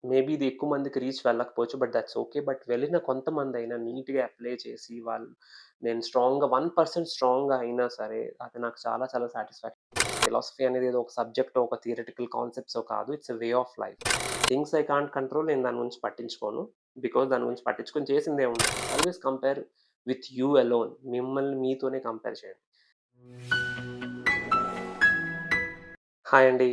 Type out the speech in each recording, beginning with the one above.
Maybe ఇది ఎక్కువ మందికి రీచ్ వెళ్ళకపోవచ్చు. But that's okay. బట్ వెళ్ళిన కొంతమందైనా నీట్‌గా అప్లై చేసి వాళ్ళు నేను స్ట్రాంగ్‌గా 1% స్ట్రాంగ్‌గా అయినా సరే అది నాకు చాలా చాలా సాటిస్ఫాక్షన్. ఫిలాసఫీ అనేది ఏదో ఒక సబ్జెక్టో, ఒక థియరిటికల్ కాన్సెప్ట్సో కాదు. It's a way of life. Things I can't control నేను దాని గురించి పట్టించుకోను. బికాజ్ దాని గురించి పట్టించుకొని చేసిందేముంది. Always compare with you alone. మిమ్మల్ని మీతోనే కంపేర్ చేయండి. హాయ్ అండి.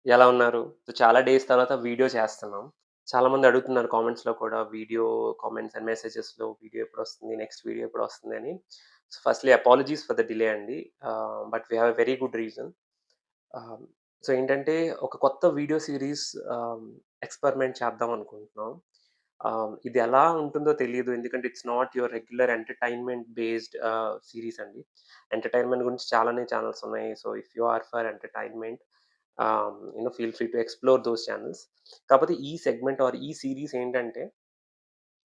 ఎలా ఉన్నారు? సో, చాలా డేస్ తర్వాత వీడియో చేస్తున్నాం. చాలామంది అడుగుతున్నారు కామెంట్స్‌లో కూడా వీడియో కామెంట్స్ అండ్ మెసేజెస్‌లో వీడియో ఎప్పుడొస్తుంది? నెక్స్ట్ వీడియో ఎప్పుడొస్తుంది అని. So, firstly apologies for the delay అండి. But we have a very good reason. Ah, so, ఏంటంటే ఒక కొత్త వీడియో సీరీస్ ఎక్స్‌పెరిమెంట్ చేద్దాం అనుకుంటున్నాం. ఇది ఎలా ఉంటుందో తెలీదు. ఎందుకంటే it's not your regular entertainment based series అండి. ఎంటర్‌టైన్‌మెంట్ గురించి చాలానే ఛానెల్స్ ఉన్నాయి. So, if you are for entertainment feel free to explore those channels. కాపోతే ఈ సెగ్మెంట్ ఆర్ ఈ సీరీస్ ఏంటంటే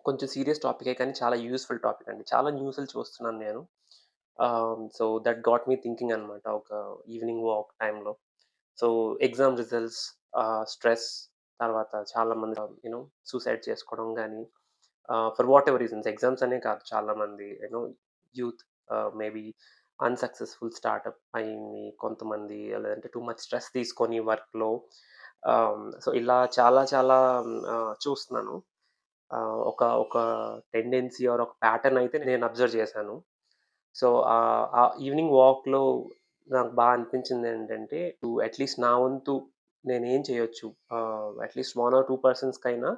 కొంచెం సీరియస్ టాపికే కానీ చాలా యూజ్‌ఫుల్ టాపిక్ అండి. చాలా న్యూస్‌లు చూస్తున్నాను నేను. So, that got me thinking అనమాట. ఒక ఈవినింగ్ వాక్ టైమ్‌లో. సో, ఎగ్జామ్ రిజల్ట్స్, స్ట్రెస్, తర్వాత చాలామంది సూసైడ్ చేసుకోవడం గానీ, for what ever reasons exams అనే కాదు చాలామంది యూత్ మేబీ అన్‌సక్సెస్‌ఫుల్ స్టార్టప్ అయింది. కొంతమంది లేదంటే టూ మచ్ స్ట్రెస్ తీసుకొని వర్క్‌లో సో, ఇలా చాలా చాలా చూస్తున్నాను. ఒక ఒక టెండెన్సీ ఆర్ ఒక ప్యాటర్న్ అయితే నేను అబ్జర్వ్ చేశాను. సో, ఆ ఈవినింగ్ వాక్‌లో నాకు అనిపించిందేంటంటే, అట్‌లీస్ట్ నా వంతు నేనేం చేయొచ్చు? అట్‌లీస్ట్ 1 ఆర్ 2 పర్సన్స్‌కైనా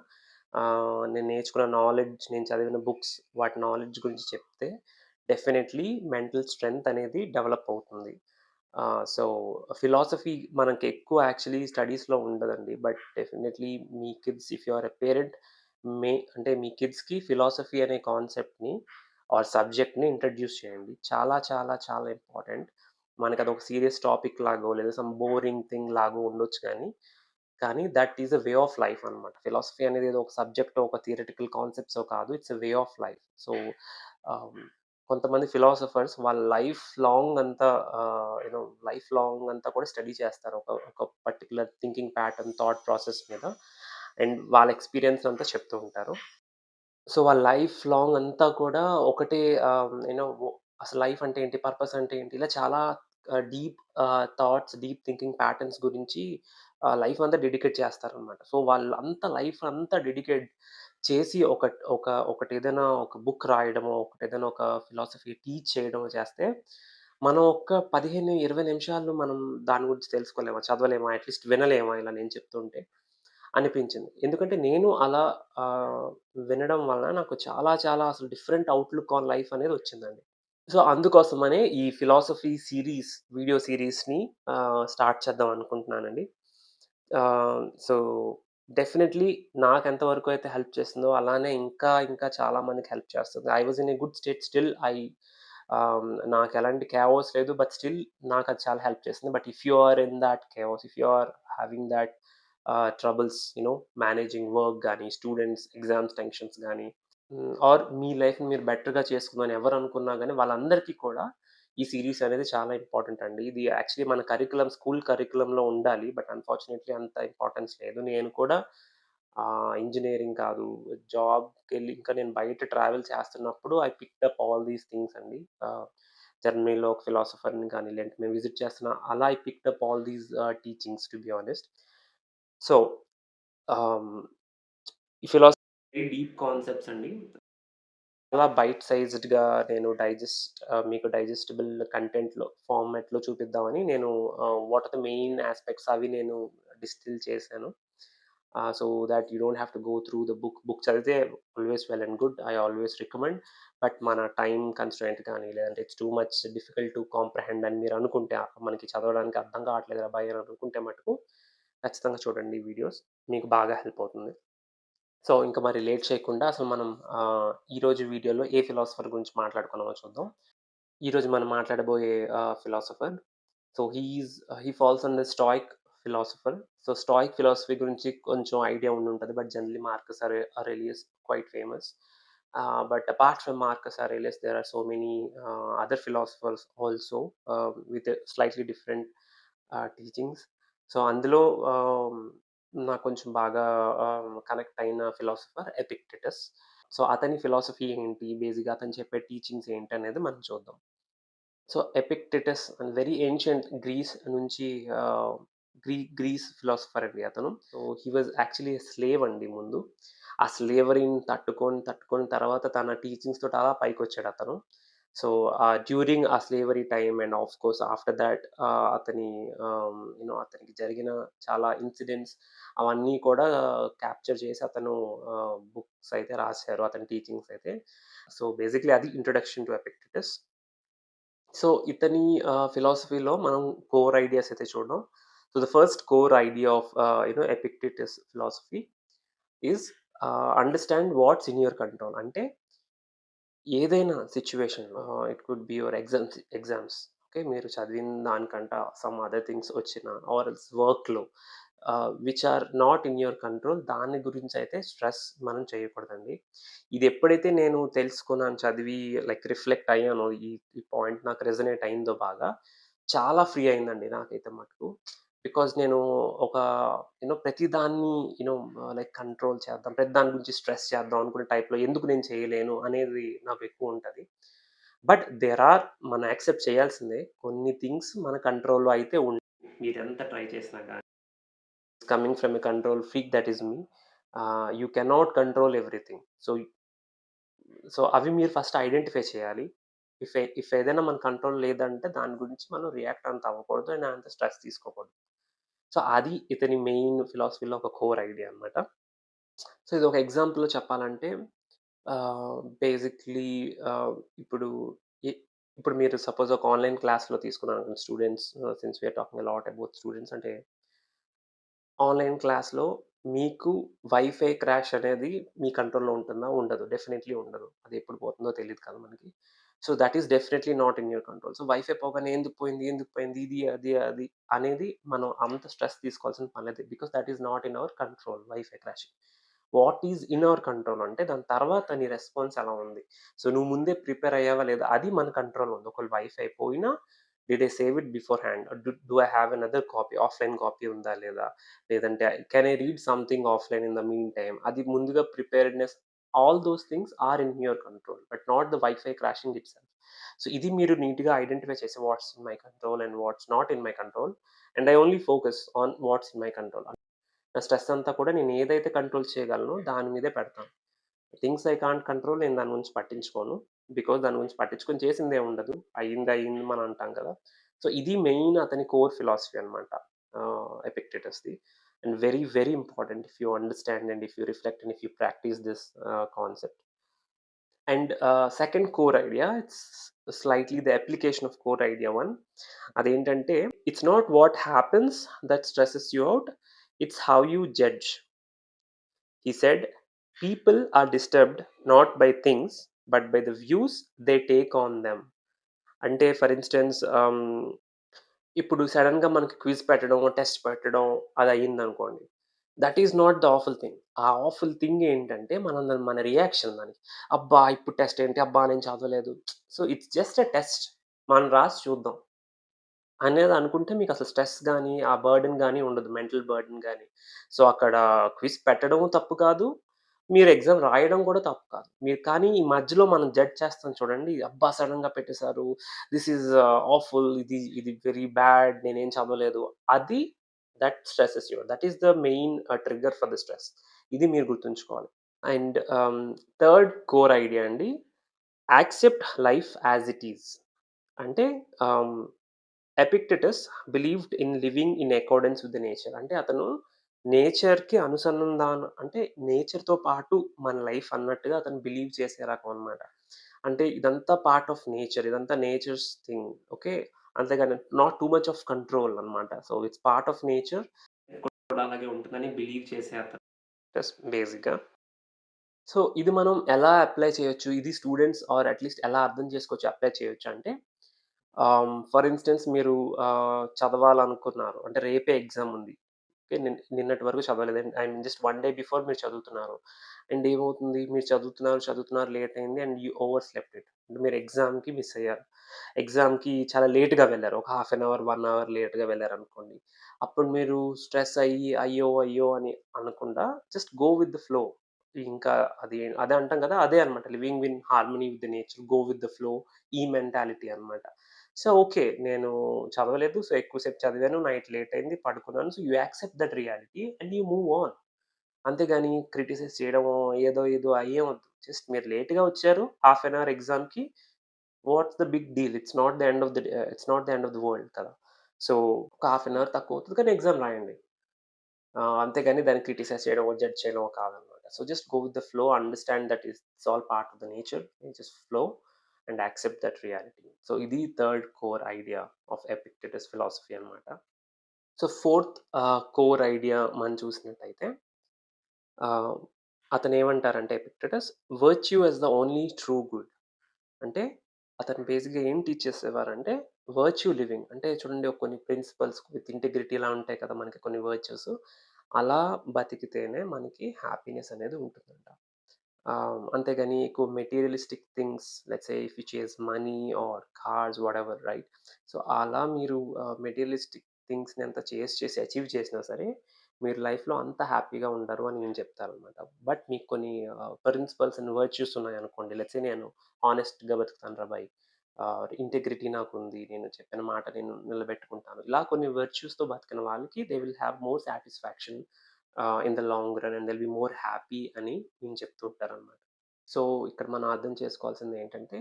నేను నేర్చుకున్న నాలెడ్జ్, నేను చదివిన బుక్స్, వాటి నాలెడ్జ్ గురించి చెప్తే డెఫినైట్‌లీ మెంటల్ స్ట్రెంత్ అనేది డెవలప్ అవుతుంది. సో, ఫిలాసఫీ మనకెక్కువ యాక్చువల్లీ స్టడీస్‌లో ఉండదండి. బట్ డెఫినైట్‌లీ మీ kids if you are a parent అంటే మీ కిడ్స్‌కి ఫిలాసఫీ అనే కాన్సెప్ట్‌ని ఆర్ సబ్జెక్ట్‌ని ఇంట్రడ్యూస్ చేయండి. చాలా చాలా చాలా ఇంపార్టెంట్. మనకదొక సీరియస్ టాపిక్ లాగో లేదా సమ్ బోరింగ్ థింగ్ లాగో ఉండొచ్చు కానీ that is a way of life అన్నమాట. ఫిలాసఫీ అనేది ఏదో ఒక సబ్జెక్టో, ఒక థియరిటికల్ కాన్సెప్ట్సో కాదు. It's a way of life. So, ఆహ్, కొంతమంది ఫిలాసఫర్స్ వాళ్ళ లైఫ్ లాంగ్ అంతా లైఫ్ లాంగ్ అంతా కూడా స్టడీ చేస్తారు. ఒక ఒక particular thinking pattern, thought process మీద. అండ్ వాళ్ళ ఎక్స్‌పీరియన్స్ అంతా చెప్తూ ఉంటారు. సో, వాళ్ళ లైఫ్ లాంగ్ అంతా కూడా ఒకటే ఆహ్, యూ నో అసలు లైఫ్ అంటే ఏంటి? పర్పస్ అంటే ఏంటి? ఇలా చాలా deep thoughts, deep thinking patterns గురించి లైఫ్ అంతా డెడికేట్ చేస్తారనమాట. సో, వాళ్ళంతా లైఫ్ అంతా డెడికేట్ చేసి ఒకటేదైనా ఒక బుక్ రాయడమో, ఒకటేదైనా ఒక ఫిలాసఫీ టీచ్ చేయడమో చేస్తే, మనం ఒక్క 15, 20 నిమిషాల్లో మనం దాని గురించి తెలుసుకోలేమా? చదవలేమా? అట్‌లీస్ట్ వినలేమా ఇలా నేను చెప్తుంటే? అనిపించింది. ఎందుకంటే నేను అలా ఆహ్, వినడం వలన నాకు చాలా చాలా అసలు డిఫరెంట్ ఔట్‌లుక్ ఆన్ లైఫ్ అనేదొచ్చిందండి. సో, అందుకోసమనే ఈ ఫిలాసఫీ సీరీస్, వీడియో సీరీస్‌ని స్టార్ట్ చేద్దాం అనుకుంటున్నానండి. సో, డెఫినైట్‌లీ నాకెంత వరకు అయితే హెల్ప్ చేసిందో అలానే ఇంకా ఇంకా చాలా మందికి హెల్ప్ చేస్తుంది. I was in a good state still నాకెలాంటి కేఓస్ లేదు. బట్ స్టిల్ నాకది చాలా హెల్ప్ చేసింది. But if you are in thought chaos, if you are having thought troubles managing work గాని, స్టూడెంట్స్ ఎగ్జామ్స్ టెన్షన్స్ గాని ఆర్ మీ లైఫ్‌ని మీరు బెటర్‌గా చేసుకుందామని ఎవరనుకున్నా గాని వాళ్ళందరికీ కూడా ఈ సీరీస్ అనేది చాలా ఇంపార్టెంట్ అండి. ఇది యాక్చువల్లీ మన స్కూల్ కరిక్యులమ్‌లో ఉండాలి. బట్ అన్‌ఫార్చునేట్‌లీ అంత ఇంపార్టెన్స్ లేదు. నేను కూడా ఇంజినీరింగ్ కాదు, జాబ్‌కెళ్ళి ఇంకా నేను బయట ట్రావెల్ చేస్తున్నప్పుడు I picked up all these things అండి. జర్మనీలో ఒక ఫిలాసఫర్‌ని గాని, లేదంటే మేము విజిట్ చేస్తున్న అలా I picked up all these teachings to be honest. So, ఆహ్, ఈ ఫిలాసఫీ వెరీ డీప్ కాన్సెప్ట్స్ అండి. చాలా బైట్ సైజ్డ్‌గా నేను మీకు డైజెస్టబుల్ కంటెంట్‌లో ఫార్మాట్‌లో చూపిద్దామని నేను what are the main aspects అవి నేను డిస్టిల్ చేశాను. So that you don't have to go through the book. Book చదివితే always well and good. I always recommend. But మన టైమ్ కన్‌స్ట్రెయింట్ కానీ, లేదంటే it's too much difficult to comprehend అని మీరు అనుకుంటే, మనకి చదవడానికి అర్థం కావట్లేదురా భయ్ అని అనుకుంటే మటుకు ఖచ్చితంగా చూడండి ఈ వీడియోస్. మీకు బాగా హెల్ప్ అవుతుంది. సో, ఇంక మరి లేట్ చేయకుండా అసలు మనం ఈరోజు వీడియోలో ఏ ఫిలాసఫర్ గురించి మాట్లాడుకున్నామో చూద్దాం. ఈరోజు మనం మాట్లాడబోయే philosopher he falls under stoic philosopher. So, stoic philosophy గురించి కొంచెం ఐడియా ఉండుంటది. But generally Marcus Aurelius quite famous. But apart from Marcus Aurelius there are so many other philosophers also with slightly different teachings. So, అందులో ఆహ్ నాకు కొంచెం బాగా connect అయిన philosopher Epictetus. So, అతని ఫిలాసఫీ ఏంటి? బేసిక్‌గా అతను చెప్పే టీచింగ్స్ ఏంటనేది మనం చూద్దాం. So, Epictetus very ancient Greece నుంచి ఆహ్, గ్రీస్ ఫిలాసఫర్ అండి అతను. So, he was actually a slave అండి ముందు. ఆ స్లేవరీని తట్టుకొని తర్వాత తన టీచింగ్స్ తోటి అలా పైకొచ్చాడతను. సో, డ్యూరింగ్ ఆ slavery time and of course after thought అతని అతనికి జరిగిన చాలా ఇన్సిడెంట్స్ అవన్నీ కూడా క్యాప్చర్ చేసి అతను బుక్స్ అయితే రాసారు. అతని టీచింగ్స్ అయితే. సో, బేసిక్‌లీ అది ఇంట్రొడక్షన్ టు ఎపిక్టెటస్. సో, ఇతని ఫిలాసఫీలో మనం కోర్ ఐడియాస్ అయితే చూద్దాం. So, the first core idea of Epictetus philosophy is understand what's in your control. అంటే ఏదైనా situation it could be your exams. Okay. మీరు చదివిన దానికంట సమ్ అదర్ థింగ్స్ వచ్చినా ఆర్ ఎల్స్ వర్క్‌లో which are not in your control దాని గురించయితే stress మనం చేయకూడదండి. ఇది ఎప్పుడైతే నేను తెలుసుకున్నాను, చదివి లైక్ రిఫ్లెక్ట్ అయ్యానో ఈ పాయింట్ నాకు రెజొనేట్ అయిందో బాగా, చాలా ఫ్రీ అయిందండి నాకైతే మటుకు. బికాజ్ నేను ఒక ప్రతి దాన్ని లైక్ కంట్రోల్ చేద్దాం, ప్రతి దాని గురించి స్ట్రెస్ చేద్దాం అనుకునే టైప్‌లో ఎందుకు నేను చేయలేను అనేది నాకు ఎక్కువుంటది. బట్ దేర్ ఆర్ మనం యాక్సెప్ట్ చేయాల్సిందే. కొన్ని థింగ్స్ మన కంట్రోల్‌లో అయితే మీరెంత ట్రై చేసినా గాని. Coming from a control freak that is me. You cannot control everything. So, అవి మీరు ఫస్ట్ ఐడెంటిఫై చేయాలి. ఇఫ్ ఏదైనా మన కంట్రోల్ లేదంటే దాని గురించి మనం రియాక్ట్ అంత అవ్వకూడదు. అండ్ అంత స్ట్రెస్ తీసుకోకూడదు. సో, అది ఇతని మెయిన్ ఫిలాసఫీలో ఒక కోర్ ఐడియా అన్నమాట. సో, ఇదొక ఎగ్జాంపుల్‌లో చెప్పాలంటే బేసిక్‌లీ ఆహ్, ఇప్పుడు ఇ ఇప్పుడు మీరు సపోజ్ ఒక ఆన్‌లైన్ క్లాస్‌లో తీసుకున్నారనుకోండి students, since we are talking a lot about students అంటే ఆన్‌లైన్ క్లాస్‌లో మీకు వైఫై క్రాష్ అనేది మీ కంట్రోల్‌లో ఉంటుందా? ఉండదు. డెఫినైట్‌లీ ఉండదు. అది ఎప్పుడు పోతుందో తెలీదు కదా మనకి. So, that is definitely not in your control. So, wifi పోగానే ఎందుకు పోయింది? ఎందుకు పోయింది? ఇది, అది అనేది మనం అంత స్ట్రెస్ తీసుకోవాల్సిన పని లేదు. Because that is not in our control wifi crashing. What is in our control అంటే దాని తర్వాత నీ రెస్పాన్స్ ఎలా ఉంది? సో, నువ్వు ముందే ప్రిపేర్ అయ్యావా లేదా? అది మన కంట్రోల్‌లో ఉంది. ఒకవేళ వైఫై పోయినా did I save it beforehand? Do I have another copy? Offline copy ఉందా లేదా? లేదంటే can I read something offline in the meantime? అది ముందుగా preparedness, all those things are in your control. But not the wifi crashing itself. So, ఇది మీరు నీట్‌గా identify చేసి what's in my control and what's not in my control. And I only focus on what's in my control. నా stress అంతా కూడా నేను ఏదైతే control చేయగలనో దాని మీదే పెడతాను. థింగ్స్ ఐ కాంట్ కంట్రోల్ నేను దాని గురించి పట్టించుకోను. బికాజ్ దాని గురించి పట్టించుకొని చేసిందేం ఉండదు. అయింది అయింది మనం అంటాం కదా! సో, ఇది మెయిన్ అతని కోర్ ఫిలాసఫీ అన్నమాట. ఎపిక్టెటస్‌ది. And very, very important if you understand and if you reflect and if you practise this concept. And second core idea it's slightly the application of core idea 1. అదేంటంటే it's not what happens that stresses you out. It's how you judge. He said, "People are disturbed not by things, but by the views they take on them." అంటే for instance ఇప్పుడు సడెన్‌గా మనకి quiz పెట్టడం, test పెట్టడం అది అయిందనుకోండి. That is not the awful thing. ఆ awful thing ఏంటంటే మన రియాక్షన్ దానికి. అబ్బా! ఇప్పుడు టెస్ట్ ఏంటి? అబ్బా! నేను చదవలేదు. So, it's just a test. మనం రాసి చూద్దాం అనేది అనుకుంటే మీకసలు స్ట్రెస్ గాని, ఆ బర్డెన్ గాని ఉండదు. మెంటల్ బర్డెన్ గాని. సో, అక్కడ క్విజ్ పెట్టడం తప్పు కాదు. మీరు ఎగ్జామ్ రాయడం కూడా తప్పు కాదు. మీరు కానీ ఈ మధ్యలో మనం జడ్జ్ చేస్తాం చూడండి. అబ్బా! సడెన్‌గా పెట్టేసారు. This is awful. ఇది వెరీ బ్యాడ్. నేనేం చదవలేదు. అది that stresses you. That is the main trigger for the stress. ఇది మీరు గుర్తుంచుకోవాలి. అండ్ థర్డ్ కోర్ ఐడియా అండి. Accept life as it is. అంటే ah Epictetus believed in living in accordance with the nature. అంటే అతను నేచర్‌కి అంటే నేచర్‌తో పాటు మన లైఫ్ అన్నట్టుగా అతను బిలీవ్ చేసే రకం అన్నమాట. అంటే ఇదంతా పార్ట్ ఆఫ్ నేచర్. ఇదంతా నేచర్స్ థింగ్. ఓకే. అంతేగాని not too much of control అన్నమాట. So, it's part of nature. కూడా అలాగే ఉంటుందని బిలీవ్ చేసే అతను బేసిక్‌గా. సో, ఇది మనం ఎలా అప్లై చేయొచ్చు? ఇది స్టూడెంట్స్ ఆర్ అట్‌లీస్ట్ ఎలా అర్థం చేసుకోవచ్చు, అప్లై చేయొచ్చు అంటే ఫర్ ఇన్‌స్టెన్స్ మీరు చదవాలనుకున్నారు. అంటే రేపే ఎగ్జామ్ ఉంది. ఓకే. నిన్నటి వరకు చదవలేదు. I mean just 1 day before మీరు చదువుతున్నారు. అండ్ ఏమవుతుంది మీరు చదువుతున్నారు లేట్ అయింది and you over slept it. అంటే మీరు ఎగ్జామ్‌కి మిస్ అయ్యారు. ఎగ్జామ్‌కి చాలా లేట్‌గా వెళ్లారు. ఒక హాఫ్ అన్ అవర్, 1 అవర్ లేట్‌గా వెళ్లారనుకోండి. అప్పుడు మీరు స్ట్రెస్ అయ్యి అయ్యో! అయ్యో! అని అనకుండా just go with the flow. ఇంకా అదే అంటాం కదా! అదే అన్నమాట. Living in harmony with the nature, go with the flow ఈ మెంటాలిటీ అన్నమాట. So, okay. నేను చదవలేదు. సో, ఎక్కువ సేపు చదివాను. నైట్ లేట్ అయింది. పడుకున్నాను. So, you accept that reality and you move on. అంతేగాని క్రిటిసైజ్ చేయడమో, ఏదో ఏదో అయ్యేం వద్దు. జస్ట్ మీరు లేట్‌గా వచ్చారు. హాఫ్ అన్ అవర్ ఎగ్జామ్‌కి. What's the big deal? It's not the end of the world కదా! సో, ఒక హాఫ్ అన్ అవర్ తక్కువవుతది కానీ ఎగ్జామ్ రాయండి. అంతేగాని దాన్ని క్రిటిసైజ్ చేయడమో, జడ్జ్ చేయడమో కాదనమాట. So, just go with the flow. Understand that it's all part of the nature. Just flow and accept that reality. So, ఇది third core idea of Epictetus philosophy అనమాట. సో, ఫోర్త్ కోర్ ఐడియా మనం చూసినట్టయితే ఆహ్, అతనేమంటారంటే Epictetus virtue as the only true good. అంటే అతను బేసిక్‌గా ఏం టీచ్ చేసేవారంటే వర్చ్యూ లివింగ్. అంటే చూడండి కొన్ని ప్రిన్సిపల్స్ విత్ ఇంటిగ్రిటీ ఇలా ఉంటాయి కదా! మనకి కొన్ని వర్చ్యూస్. అలా బతికితేనే మనకి హ్యాపీనెస్ అనేది ఉంటుందంట. అంతేగాని ఎక్కువ materialistic things let's say if you chase money or cars whatever right. So, అలా మీరు మెటీరియలిస్టిక్ థింగ్స్‌ని అంత చేసి అచీవ్ చేసినా సరే, మీరు లైఫ్‌లో అంత హ్యాపీగా ఉండరు అని నేను చెప్తాననమాట. బట్ మీకు కొన్ని ప్రిన్సిపల్స్ అండ్ వర్చ్యూస్ ఉన్నాయనుకోండి. లెట్స్ సే నేను హానెస్ట్‌గా బతుకుతానురా భాయ్. ఇంటెగ్రిటీ నాకుంది. నేను చెప్పిన మాట నేను నిలబెట్టుకుంటాను. ఇలా కొన్ని వర్చ్యూస్‌తో బతికిన వాళ్ళకి they will have more satisfaction in the long run and they will be more happy అని నేను చెప్తూ ఉంటారనమాట. సో, ఇక్కడ మనం అర్థం చేసుకోవాల్సిందేంటంటే,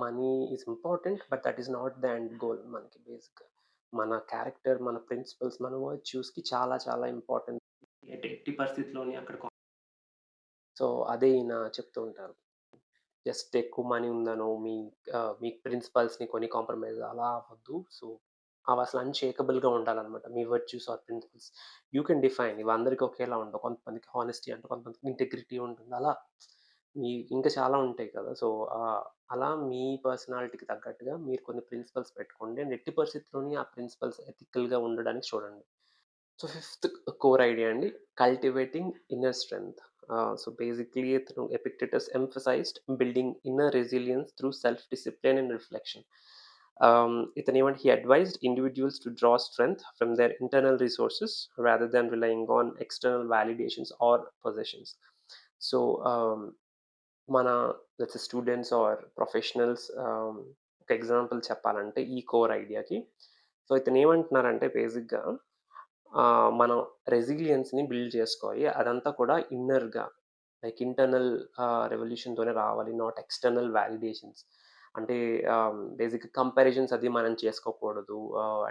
money is important. But that is not the end goal మనకి బేసిక్‌గా. మన క్యారెక్టర్, మన ప్రిన్సిపల్స్, మన వర్చ్యూస్‌కి చాలా చాలా ఇంపార్టెన్స్. ఎట్టి పరిస్థితిలోని అక్కడ సో, అదే ఈయన చెప్తూ ఉంటారు. జస్ట్ ఎక్కువ మనీ ఉందనో, మీ ప్రిన్సిపల్స్‌ని కొని కాంప్రమైజ్ అలా అవ్వద్దు. సో, అవసలు అన్‌షేకబుల్‌గా ఉండాలనమాట. మీ virtues or principles. You can define ఇవి అందరికి ఒకేలా ఉండవు. కొంతమందికి హానెస్టీ అంటే కొంతమందికి ఇంటెగ్రిటీ ఉంటుంది. అలా ఇంకా చాలా ఉంటాయి కదా! సో, అలా మీ పర్సనాలిటీకి తగ్గట్టుగా మీరు కొన్ని ప్రిన్సిపల్స్ పెట్టుకోండి. అండ్ ఎట్టి పరిస్థితిలోని ఆ ప్రిన్సిపల్స్ ఎథికల్‌గా ఉండడానికి చూడండి. సో, ఫిఫ్త్ కోర్ ఐడియా అండి. Cultivating inner strength. So, basically ఇతను Epictetus emphasised building inner resilience through self discipline and reflection. ఇతనేమంటే he advised individuals to draw strength from their internal resources rather than relying on external validations or possessions. So, మన let's say students or professionals ఒక example చెప్పాలంటే ఈ core ఐడియాకి. So, ఇతనేమంటున్నారంటే బేసిక్‌గా మనం రెసిలియన్స్‌ని build చేసుకోవాలి. అదంతా కూడా ఇన్నర్‌గా లైక్ ఇంటర్నల్ రెవల్యూషన్‌తోనే రావాలి. Not external validations. అంటే బేసిక్‌గా కంపారిజన్స్ అది మనం చేసుకోకూడదు.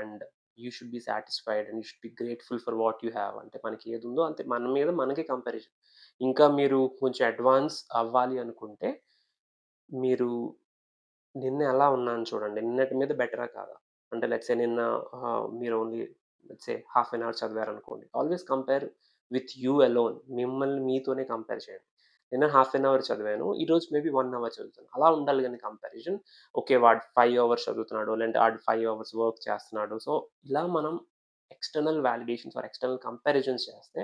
And you should be satisfied and you should be grateful for what you have. అంటే మనకి ఏదుందో అంతే మన మీద మనకే కంపారిజన్. ఇంకా మీరు కొంచెం అడ్వాన్స్ అవ్వాలి అనుకుంటే మీరు నిన్న ఎలా ఉన్నాను చూడండి. నిన్నటి మీద బెటరా కాదా? అంటే లెట్స్ సే నిన్న మీరు only let's say half an hour చదివారనుకోండి. Always compare with you alone. మిమ్మల్ని మీతోనే కంపేర్ చేయండి. నిన్న హాఫ్ అన్ అవర్ చదివాను. ఈరోజు మేబీ 1 అవర్ చదువుతాను. అలా ఉండాలి గానీ కంపారిజన్. ఓకే. వాడు 5 అవర్స్ చదువుతున్నాడు. లేదంటే ఆడు 5 అవర్స్ వర్క్ చేస్తున్నాడు. సో, ఇలా మనం external validations are external comparisons చేస్తే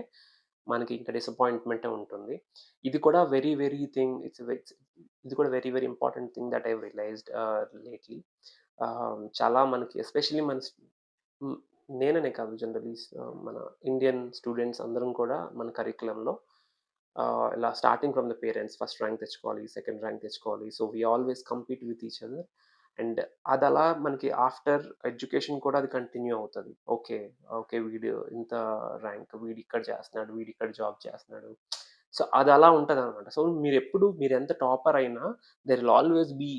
మనకి ఇంకా డిసప్పాయింట్‌మెంటే ఉంటుంది. ఇది కూడా వెరీ వెరీ థింగ్ ఇది కూడా very very important thing that I have realised lately. చాలా మనకి ఎస్పెషల్లీ హ్మ్. నేననే కాదు జనరల్లీ మన ఇండియన్ స్టూడెంట్స్ అందరం కూడా మన కరిక్యులంలో ఇలా starting from the parents first rank తెచ్చుకోవాలి, సెకండ్ ర్యాంక్ తెచ్చుకోవాలి. So, we always compete with each other. And అదలా మనకి ఆఫ్టర్ ఎడ్యుకేషన్ కూడా అది కంటిన్యూ అవుతది. ఓకే. ఓకే. వీడు ఇంత ర్యాంక్ వీడిక్కడ చేస్తున్నాడు, వీడిక్కడ జాబ్ చేస్తున్నాడు. సో, అదలా ఉంటదనమాట. సో, మీరెంత టాపర్ అయినా there will always be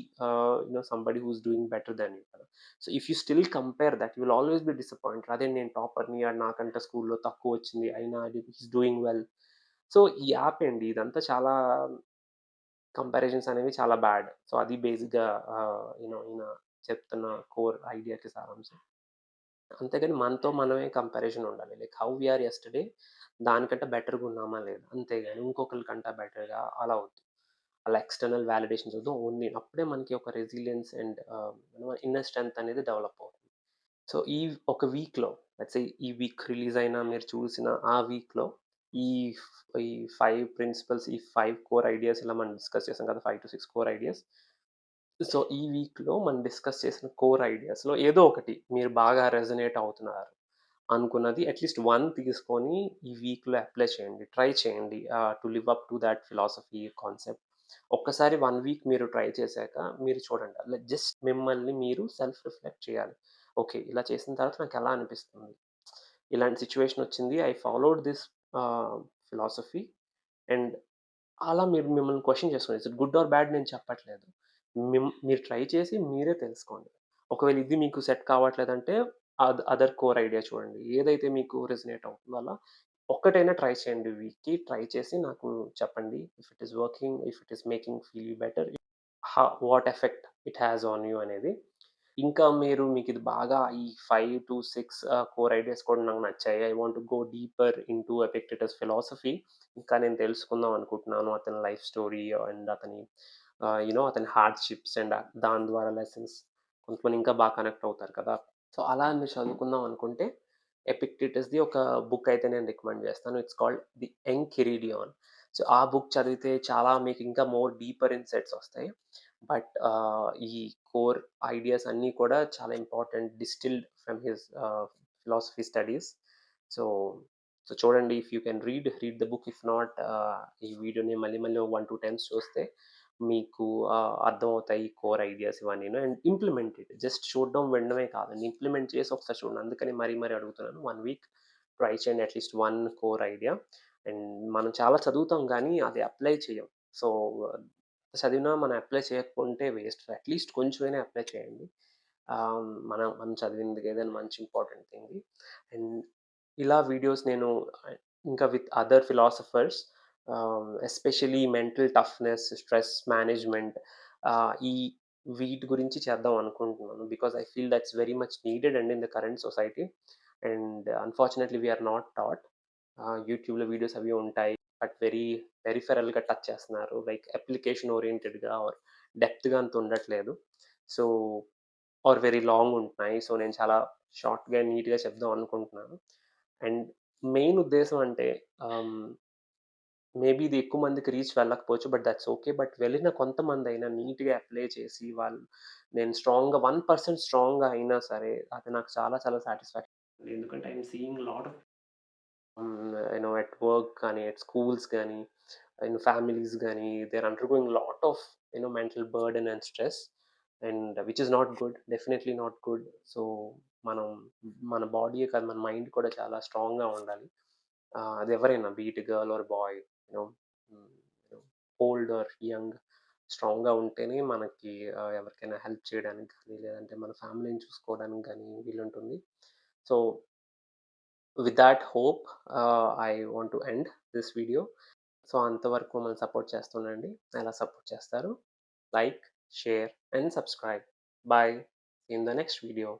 somebody who is doing better than you కదా! So, if you still compare that you will always be disappointed. అదే నేను టాపర్‌ని ఆడు నాకంటే స్కూల్‌లో తక్కువొచ్చింది. అయినా he is doing well. So, ఈ ఆపేయండి. ఇదంతా చాలా కంపారిజన్స్ అనేవి చాలా బ్యాడ్. సో, అది బేసిక్‌గా ఈయన చెప్తున్న కోర్ ఐడియాకి సారాంశం. అంతేగాని మనతో మనమే కంపారిజన్ ఉండాలి. Like how we are yesterday దానికంటే బెటర్‌గా ఉన్నామా లేదా? అంతేగాని ఇంకొకళ్ళ కంటే బెటర్‌గా అలా వద్దు. అలా ఎక్స్‌టర్నల్ వాలిడేషన్స్ వద్దు. ఓన్లీ అప్పుడే మనకి ఒక రెసిలియన్స్ అండ్ ఇన్నర్ స్ట్రెంగ్త్ అనేది డెవలప్ అవుతుంది. సో, ఈ ఒక వీక్‌లో లెట్స్ సే ఈ వీక్ రిలీజ్ అయిన మీరు చూసిన ఆ వీక్‌లో ఈ ఈ 5 ప్రిన్సిపల్స్, ఈ 5 కోర్ ఐడియాస్ ఇలా మనం డిస్కస్ చేసాం కదా! 5-6 కోర్ ఐడియాస్. సో, ఈ వీక్‌లో మనం డిస్కస్ చేసిన కోర్ ఐడియాస్‌లో ఏదో ఒకటి మీరు బాగా రెజొనేట్ అవుతున్నారు అనుకున్నది అట్‌లీస్ట్ 1 తీసుకొని ఈ వీక్‌లో అప్లై చేయండి. ట్రై చేయండి. To live up to thought philosophy concept. ఒక్కసారి 1 వీక్ మీరు ట్రై చేశాక మీరు చూడండి. జస్ట్ మిమ్మల్ని మీరు సెల్ఫ్ రిఫ్లెక్ట్ చేయాలి. ఓకే. ఇలా చేసిన తర్వాత నాకెలా అనిపిస్తుంది? ఇలాంటి సిట్యుయేషన్ వచ్చింది. I followed this philosophy and అలా మీరు మిమ్మల్ని క్వెషన్ చేసుకోండి. ఇట్స్ గుడ్ ఆర్ బ్యాడ్ నేను చెప్పట్లేదు. మీరు ట్రై చేసి మీరే తెలుసుకోండి. ఒకవేళ ఇది మీకు సెట్ కావట్లేదంటే అదర్ కోర్ ఐడియా చూడండి. ఏదైతే మీకు రెసొనేట్ అవుతుందో అలా ఒక్కటైనా ట్రై చేయండి వీక్‌కి. ట్రై చేసి నాకు చెప్పండి. If it is working, if it is making feel you better, what effect it has on you అనేది. ఇంకా మీకిది బాగా ఈ 5-6 కోర్ ఐడియాస్ కూడా నాకు నచ్చాయి. I want to go deeper into Epictetus philosophy. ఇంకా నేను తెలుసుకుందాం అనుకుంటున్నాను. అతని లైఫ్ స్టోరీ అండ్ అతని అతని హార్డ్‌షిప్స్ అండ్ దాని ద్వారా లెసన్స్ కొంతమంది ఇంకా బాగా కనెక్ట్ అవుతారు కదా! సో, అలా మీరు చదువుకుందాం అనుకుంటే ఎపిక్టెటస్‌ది ఒక బుక్ అయితే నేను రికమెండ్ చేస్తాను. It's called 'the Enchiridion'. So, ఆ బుక్ చదివితే చాలా మీకు ఇంకా మోర్ డీపర్ ఇన్‌సైట్స్ వస్తాయి. బట్ ఈ కోర్ ఐడియాస్ అన్నీ కూడా చాలా important distilled from his philosophy studies. So, so చూడండి if you can read the book. If not ఈ వీడియోని మళ్ళీ మళ్ళీ 1-2 టైమ్స్ చూస్తే మీకు అర్థమవుతాయి కోర్ ఐడియాస్ ఇవన్నీను. And implement it. జస్ట్ చూడడం, వినడమే కాదండి. ఇంప్లిమెంట్ చేసి ఒకసారి చూడండి. అందుకని మరీ మరీ అడుగుతున్నాను. 1 వీక్ ట్రై చేయండి అట్‌లీస్ట్ 1 కోర్ ఐడియా. అండ్ మనం చాలా చదువుతాం గానీ అది అప్లై చేయం. సో, చదివినా మనం అప్లై చేయకుంటే వేస్ట్. అట్‌లీస్ట్ కొంచెమైనా అప్లై చేయండి. మనం మనం చదివింది ఏదైనా మంచి ఇంపార్టెంట్ థింగ్‌ది. అండ్ ఇలా వీడియోస్ నేను ఇంకా with other philosophers especially mental toughness, stress management ఈ వీటి గురించి చేద్దాం అనుకుంటున్నాను. Because I feel that's very much needed అండి in the current society. And unfortunately we are not taught. యూట్యూబ్‌లో వీడియోస్ అవి ఉంటాయి. బట్ వెరీ పెరిఫెరల్‌గా టచ్ చేస్తున్నారు. లైక్ అప్లికేషన్ ఓరియెంటెడ్‌గా ఆర్ డెప్త్‌గా అంత ఉండట్లేదు. సో, ఆర్ వెరీ లాంగ్ ఉంటున్నాయి. సో, నేను చాలా షార్ట్‌గా, నీట్‌గా చెప్దాం అనుకుంటున్నాను. అండ్ మెయిన్ ఉద్దేశ్యం అంటే ఆహ్, మేబీ ఇది ఎక్కువ మందికి రీచ్ వెళ్ళకపోవచ్చు. But that's okay. బట్ వెళ్ళిన కొంతమందైనా నీట్‌గా అప్లై చేసి నేను స్ట్రాంగ్‌గా 1% స్ట్రాంగ్‌గా అయినా సరే అది నాకు చాలా చాలా సాటిస్ఫాక్షన్. ఎందుకంటే I am seeing lot of at work కానీ, ఎట్ స్కూల్స్ గానీ, ఫ్యామిలీస్ గానీ, they are undergoing lot of mental burden and stress. And which is not good. Definitely not good. So, మనం మన బాడీయే కాదు, మన మైండ్ కూడా చాలా స్ట్రాంగ్‌గా ఉండాలి. అది ఎవరైనా be it girl or boy you know hmm, old or young స్ట్రాంగ్‌గా ఉంటేనే మనకి ఎవరికైనా హెల్ప్ చేయడానికి కానీ, లేదంటే మన ఫ్యామిలీని చూసుకోవడానికి గానీ వీలుంటుంది. So, with that hope I want to end this video. So, అంతవరకు మమ్మల్ని సపోర్ట్ చేస్తుండండి. ఎలా సపోర్ట్ చేస్తారు? Like, share and subscribe. Bye. See you in the next video.